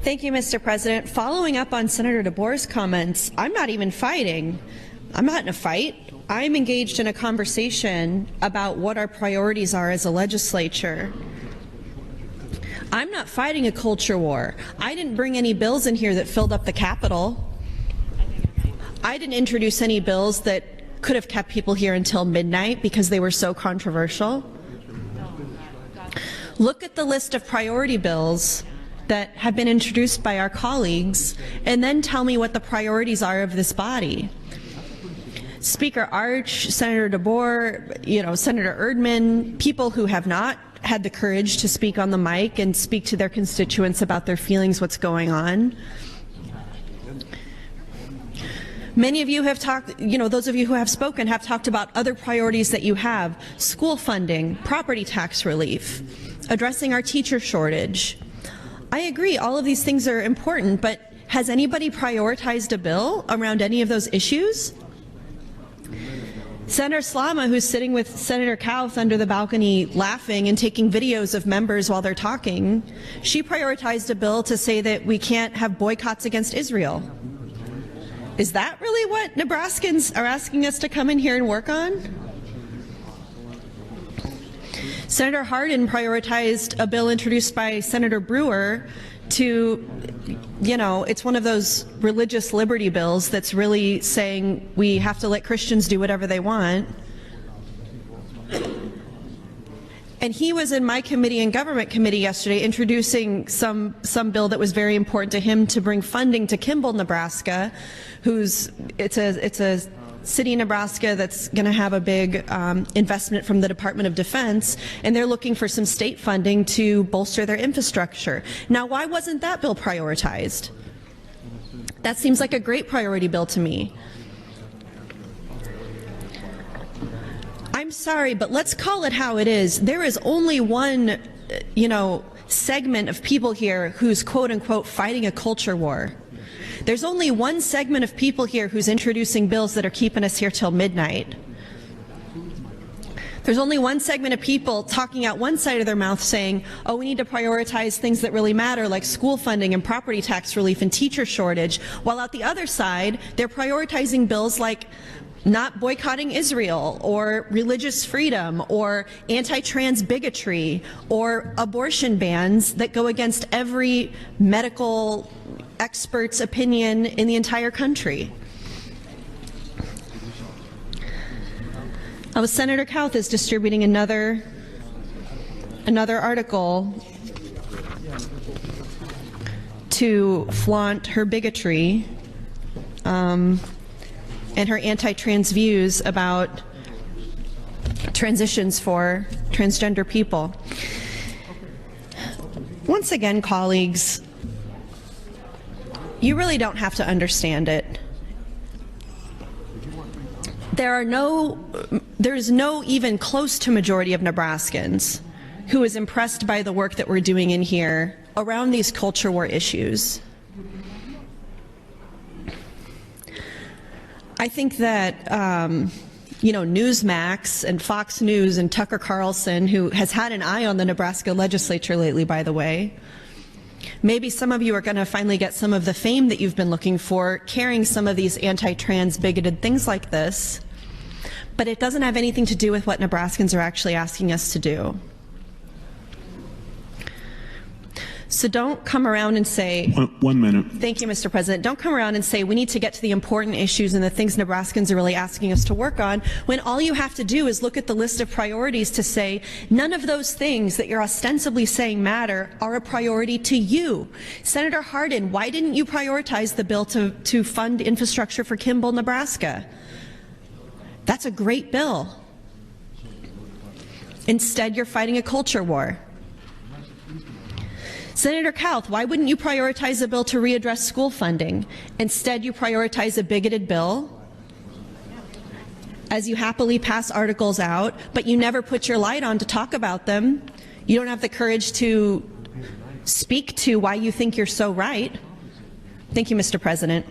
Thank you, Mr. President. Following up on Senator DeBoer's comments, I'm not even fighting. I'm not in a fight. I'm engaged in a conversation about what our priorities are as a legislature. I'm not fighting a culture war. I didn't bring any bills in here that filled up the Capitol. I didn't introduce any bills that could have kept people here until midnight because they were so controversial. Look at the list of priority bills that have been introduced by our colleagues, and then tell me what the priorities are of this body. Speaker Arch, Senator DeBoer, Senator Erdman, people who have not had the courage to speak on the mic and speak to their constituents about their feelings, what's going on. Many of you have talked, those of you who have spoken have talked about other priorities that you have: school funding, property tax relief, addressing our teacher shortage. I agree, all of these things are important, but has anybody prioritized a bill around any of those issues? Senator Slama, who's sitting with Senator Kauth under the balcony laughing and taking videos of members while they're talking, she prioritized a bill to say that we can't have boycotts against Israel. Is that really what Nebraskans are asking us to come in here and work on? Senator Hardin prioritized a bill introduced by Senator Brewer to, it's one of those religious liberty bills that's really saying we have to let Christians do whatever they want. And he was in my committee and government committee yesterday introducing some bill that was very important to him to bring funding to Kimball, Nebraska, it's a city in Nebraska that's going to have a big investment from the Department of Defense, and they're looking for some state funding to bolster their infrastructure. Now, why wasn't that bill prioritized? That seems like a great priority bill to me. I'm sorry, but let's call it how it is. There is only one, segment of people here who's quote-unquote fighting a culture war. There's only one segment of people here who's introducing bills that are keeping us here till midnight. There's only one segment of people talking out one side of their mouth saying, oh, we need to prioritize things that really matter, like school funding and property tax relief and teacher shortage, while out the other side, they're prioritizing bills like not boycotting Israel, or religious freedom, or anti-trans bigotry, or abortion bans that go against every medical expert's opinion in the entire country. Senator Kauth is distributing another article to flaunt her bigotry and her anti-trans views about transitions for transgender people. Once again, colleagues, you really don't have to understand it. There's no even close to majority of Nebraskans who is impressed by the work that we're doing in here around these culture war issues. I think that Newsmax and Fox News and Tucker Carlson, who has had an eye on the Nebraska legislature lately, by the way, maybe some of you are going to finally get some of the fame that you've been looking for carrying some of these anti-trans bigoted things like this, but it doesn't have anything to do with what Nebraskans are actually asking us to do. So don't come around and say— 1 minute. Thank you, Mr. President. Don't come around and say we need to get to the important issues and the things Nebraskans are really asking us to work on, when all you have to do is look at the list of priorities to say none of those things that you're ostensibly saying matter are a priority to you. Senator Hardin, why didn't you prioritize the bill to fund infrastructure for Kimball, Nebraska? That's a great bill. Instead, you're fighting a culture war. Senator Kauth, why wouldn't you prioritize a bill to readdress school funding? Instead, you prioritize a bigoted bill as you happily pass articles out, but you never put your light on to talk about them. You don't have the courage to speak to why you think you're so right. Thank you, Mr. President.